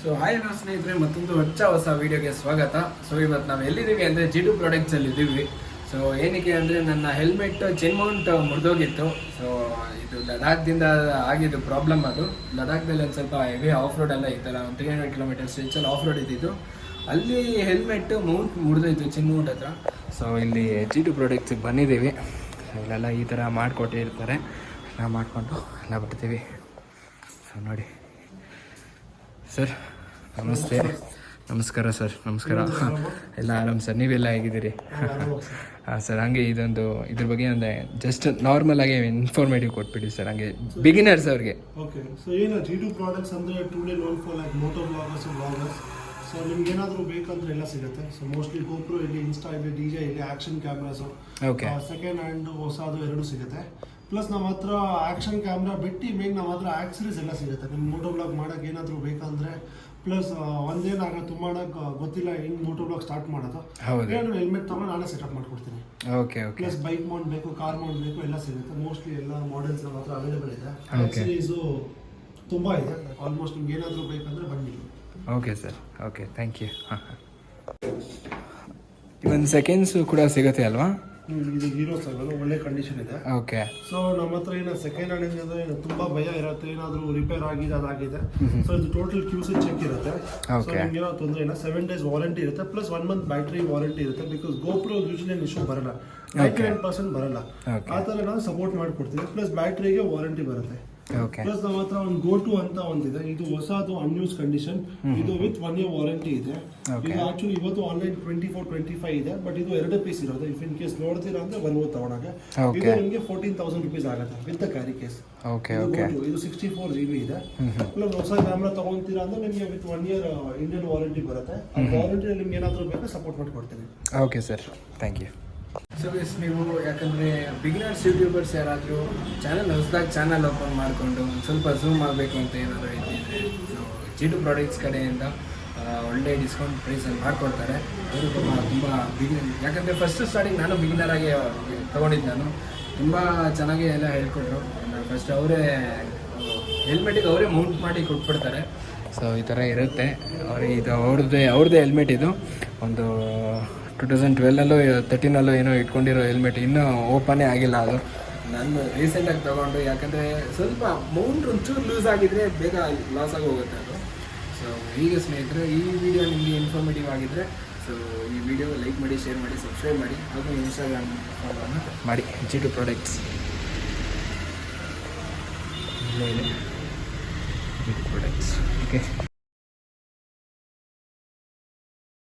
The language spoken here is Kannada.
ಸೊ ಹಾಯ್ ಹಲೋ ಸ್ನೇಹಿತರೆ, ಮತ್ತೊಂದು ಹೊಸ ವೀಡಿಯೋಗೆ ಸ್ವಾಗತ. ಸೊ ಇವತ್ತು ನಾವು ಎಲ್ಲಿದ್ದೀವಿ ಅಂದರೆ G2 ಪ್ರಾಡಕ್ಟ್ಸಲ್ಲಿ ಇದ್ದೀವಿ. ಸೊ ಏನಕ್ಕೆ ಅಂದರೆ ನನ್ನ ಹೆಲ್ಮೆಟ್ ಚೆನ್ ಮೌಂಟ್ ಮುರಿದೋಗಿತ್ತು. ಸೊ ಇದು ಲಡಾಖ್ದಿಂದ ಆಗಿದ್ದು ಪ್ರಾಬ್ಲಮ್. ಅದು ಲಡಾಖ್ದಲ್ಲಿ ಒಂದು ಸ್ವಲ್ಪ ಹೆವಿ ಆಫ್ ರೋಡ್ ಎಲ್ಲ ಇತ್ತಲ್ಲ, ಒಂದು 300 ಕಿಲೋಮೀಟರ್ ಸ್ಟ್ರೆಚಲ್ಲಿ ಆಫ್ ರೋಡ್ ಇದ್ದಿದ್ದು. ಅಲ್ಲಿ ಹೆಲ್ಮೆಟ್ ಮೌಂಟ್ ಮುರಿದೋಯ್ತು, ಚೆನ್ ಮೌಂಟ್ ಹತ್ರ. ಸೊ ಇಲ್ಲಿ G2 ಪ್ರಾಡಕ್ಟ್ಸಿಗೆ ಬಂದಿದ್ದೀವಿ. ಇಲ್ಲೆಲ್ಲ ಈ ಥರ ಮಾಡಿಕೊಟ್ಟಿರ್ತಾರೆ, ನಾವು ಮಾಡಿಕೊಂಡು ಎಲ್ಲ ಬರ್ತೀವಿ. ಸೊ ನೋಡಿ ಸರ್, ನಮಸ್ತೆ. ನಮಸ್ಕಾರ ಸರ್. ನಮಸ್ಕಾರ. ಎಲ್ಲ ಆರಾಮ್ ಸರ್, ನೀವೆಲ್ಲ ಹೇಗಿದ್ದೀರಿ? ಹಾಂ ಸರ್, ಹಂಗೆ ಇದ್ರ ಬಗ್ಗೆ ಅಂದರೆ ಜಸ್ಟ್ ನಾರ್ಮಲ್ ಆಗಿ ಇನ್ಫಾರ್ಮೇಟಿವ್ ಕೊಟ್ಬಿಡಿ ಸರ್, ಹಂಗೆ ಬಿಗಿನರ್ಸ್ ಅವ್ರಿಗೆ. ಓಕೆ, ಸೊ ಏನು G2 ಪ್ರಾಡಕ್ಟ್ಸ್ ಅಂದರೆ today known for like moto vloggers and vloggers. So ನಿಮ್ಗೆ ಏನಾದರೂ ಬೇಕಂದ್ರೆ ಎಲ್ಲ ಸಿಗುತ್ತೆ. ಸೊ ಮೋಸ್ಟ್ಲಿ GoPro ಇಲ್ಲಿ, ಇನ್ಸ್ಟಾ ಇಲ್ಲಿ, DJ ಇಲ್ಲಿ, action cameras, okay, second hand ಹೊಸದು ಎರಡೂ ಸಿಗುತ್ತೆ. ಪ್ಲಸ್ ನಮ್ಮ ಹತ್ರ ಆ್ಯಕ್ಷನ್ ಕ್ಯಾಮ್ರಾ ಬಿಟ್ಟು ಮೇನ್ ನಮ್ಮ ಹತ್ರ ಆಕ್ಸರೀಸ್ ಎಲ್ಲ ಸಿಗುತ್ತೆ. ನಿಮ್ಮ ಮೋಟೋ ಬ್ಲಾಗ್ ಮಾಡೋಕೆ ಏನಾದರೂ ಬೇಕಂದರೆ. ಪ್ಲಸ್ ಒಂದೇನಾಗ ತುಂಬ ಗೊತ್ತಿಲ್ಲ ಹಿಂಗೆ ಮೋಟೋ ಬ್ಲಾಗ್ ಸ್ಟಾರ್ಟ್ ಮಾಡೋದು, ಏನು ಹೆಲ್ಮೆಟ್ ತಗೊಂಡು ನಾನೇ ಸೆಟಪ್ ಮಾಡ್ಕೊಡ್ತೀನಿ. Okay okay. Plus bike Mount ಬೇಕು, ಕಾರ್ ಮೌಂಟ್ ಬೇಕು, ಎಲ್ಲ ಸಿಗುತ್ತೆ. ಮೋಸ್ಟ್ಲಿ ಎಲ್ಲ ಮಾಡೆಲ್ಸ್ ನಮ್ಮ ಹತ್ರ ಅವೈಲೇಬಲ್ ಇದೆ. ಆಕ್ಸರೀಸು ತುಂಬ ಇದೆ. ಆಲ್ಮೋಸ್ಟ್ ನಿಮ್ಗೆ ಏನಾದರೂ ಬೇಕಂದರೆ ಬನ್ನಿ. Okay sir, okay, thank you. ಹಾಂ ಹಾಂ, ಇವನ್ ಸೆಕೆಂಡ್ಸು ಕೂಡ ಸಿಗುತ್ತೆ ಅಲ್ವಾ? ಇದು ಹೀರೋ ಸರ್, ಒಳ್ಳೆ ಕಂಡೀಷನ್ ಇದೆ. ಓಕೆ. ಸೊ ನಮ್ಮ ಹತ್ರ ಏನೋ ಸೆಕೆಂಡ್ ಹ್ಯಾಂಡ್ ಅಂದರೆ ತುಂಬಾ ಭಯ ಇರುತ್ತೆ, ಏನಾದರೂ ರಿಪೇರ್ ಆಗಿದೆ ಅದಾಗಿದೆ. ಸೊ ಇದು ಟೋಟಲ್ QC ಚೆಕ್ ಇರುತ್ತೆ. ಸೊ ನಿಮ್ಗೆ ಏನೋ ತೊಂದರೆ ಇಲ್ಲ. 7 days ವಾರಂಟಿ ಇರುತ್ತೆ, ಪ್ಲಸ್ 1 month ಬ್ಯಾಟ್ರಿ ವಾರಂಟಿ ಇರುತ್ತೆ. ಬಿಕಾಸ್ GoPro ಯೂಶಲಿ ಇಶ್ಯೂ ಬರಲ್ಲ, 99% ಬರಲ್ಲ. ಆ ಥರ ನಾವು ಸಪೋರ್ಟ್ ಮಾಡಿಕೊಡ್ತೀವಿ. ಪ್ಲಸ್ ಬ್ಯಾಟ್ರಿಗೆ ವಾರಂಟಿ ಬರುತ್ತೆ. ಪ್ಲಸ್ ನಮ್ಮ ಹತ್ರ ಒಂದು GoTo ಅಂತ ಒಂದಿದೆ. ಇದು ಹೊಸದು ಅನ್ಯೂಸ್ ಕಂಡೀಷನ್. ಇದು ವಿತ್ 1 year ವಾರಂಟಿ ಇದೆ. ಇದು ಆಕ್ಚುಲಿ ಇವತ್ತು ಆನ್ಲೈನ್ 24-25 ಇದೆ, ಬಟ್ ಇದು 2 ಪೀಸ್ ಇರೋದು. ಇಫ್ ಇನ್ ಕೇಸ್ ನೋಡ್ತೀರಾ ಅಂದ್ರೆ ಬರ್ಬೋದು ತಗೊಳಕ್ಕೆ. ಇದು ನಿಮಗೆ 14,000 rupees ಆಗುತ್ತೆ ವಿತ್ ಕ್ಯಾರಿ ಕೇಸ್. ಇದು 64 GB ಇದೆ. ಪ್ಲಸ್ ಹೊಸ ಕ್ಯಾಮ್ರಾ ತಗೊಂತೀರಾ ಅಂದ್ರೆ ನಿಮಗೆ ವಿತ್ 1 year ಇಂಡಿಯನ್ ವಾರಂಟಿ ಬರುತ್ತೆ. ಆ ವಾರಂಟಿ ನಿಮ್ಗೆ ಏನಾದರೂ ಬೇಕಾದ್ರೆ ಸಪೋರ್ಟ್ ಮಾಡಿ ಕೊಡ್ತೀನಿ. Okay sir, thank you. So yes, ನೀವು ಯಾಕಂದರೆ ಬಿಗಿನರ್ಸ್ ಯೂಟ್ಯೂಬರ್ಸ್ ಯಾರಾದರೂ ಹೊಸದಾಗಿ ಚಾನಲ್ ಓಪನ್ ಮಾಡಿಕೊಂಡು ಒಂದು ಸ್ವಲ್ಪ ಝೂಮ್ ಆಗಬೇಕು ಅಂತ ಏನಾದರೂ ಇದ್ದಿದ್ರೆ, ಸೊ G2 ಪ್ರಾಡಕ್ಟ್ಸ್ ಕಡೆಯಿಂದ ಒಳ್ಳೆ ಡಿಸ್ಕೌಂಟ್ ಪ್ರೈಸಲ್ಲಿ ಮಾಡಿಕೊಡ್ತಾರೆ. ಅವರು ತುಂಬ ಬಿಗಿನರ್, ಯಾಕಂದರೆ ಫಸ್ಟ್ ಸ್ಟಾರ್ಟಿಂಗ್ ನಾನು ಬಿಗಿನರಾಗಿ ತೊಗೊಂಡಿದ್ದು. ನಾನು ತುಂಬ ಚೆನ್ನಾಗಿ ಎಲ್ಲ ಹೇಳ್ಕೊಟ್ರು. ಫಸ್ಟ್ ಅವರೇ ಹೆಲ್ಮೆಟಿಗೆ ಅವರೇ ಮೌಂಟ್ ಮಾಡಿ ಕೊಟ್ಬಿಡ್ತಾರೆ. ಸೊ ಈ ಥರ ಇರುತ್ತೆ. ಇದು ಅವ್ರದ್ದೇ ಹೆಲ್ಮೆಟ್. ಇದು ಒಂದು 2012 13 ಏನೋ ಇಟ್ಕೊಂಡಿರೋ ಹೆಲ್ಮೆಟ್, ಇನ್ನೂ ಓಪನೇ ಆಗಿಲ್ಲ. ಅದು ನಾನು ರೀಸೆಂಟಾಗಿ ತೊಗೊಂಡು, ಯಾಕಂದರೆ ಸ್ವಲ್ಪ ಮೌಂಟ್ ಒಂಚೂರು ಲೂಸ್ ಆಗಿದ್ದರೆ ಬೇಗ ಲಾಸ್ ಆಗಿ ಹೋಗುತ್ತೆ ಅದು. ಸೊ ಹೀಗೆ ಸ್ನೇಹಿತರೆ, ಈ ವಿಡಿಯೋ ನಿಮಗೆ ಇನ್ಫಾರ್ಮೇಟಿವ್ ಆಗಿದ್ದರೆ ಸೊ ಈ ವಿಡಿಯೋ ಲೈಕ್ ಮಾಡಿ, ಶೇರ್ ಮಾಡಿ, ಸಬ್ಸ್ಕ್ರೈಬ್ ಮಾಡಿ, ಹಾಗೂ ಇನ್ಸ್ಟಾಗ್ರಾಮ್ ಫಾಲೋವನ್ನು ಮಾಡಿ. G2 products G2 products. Okay.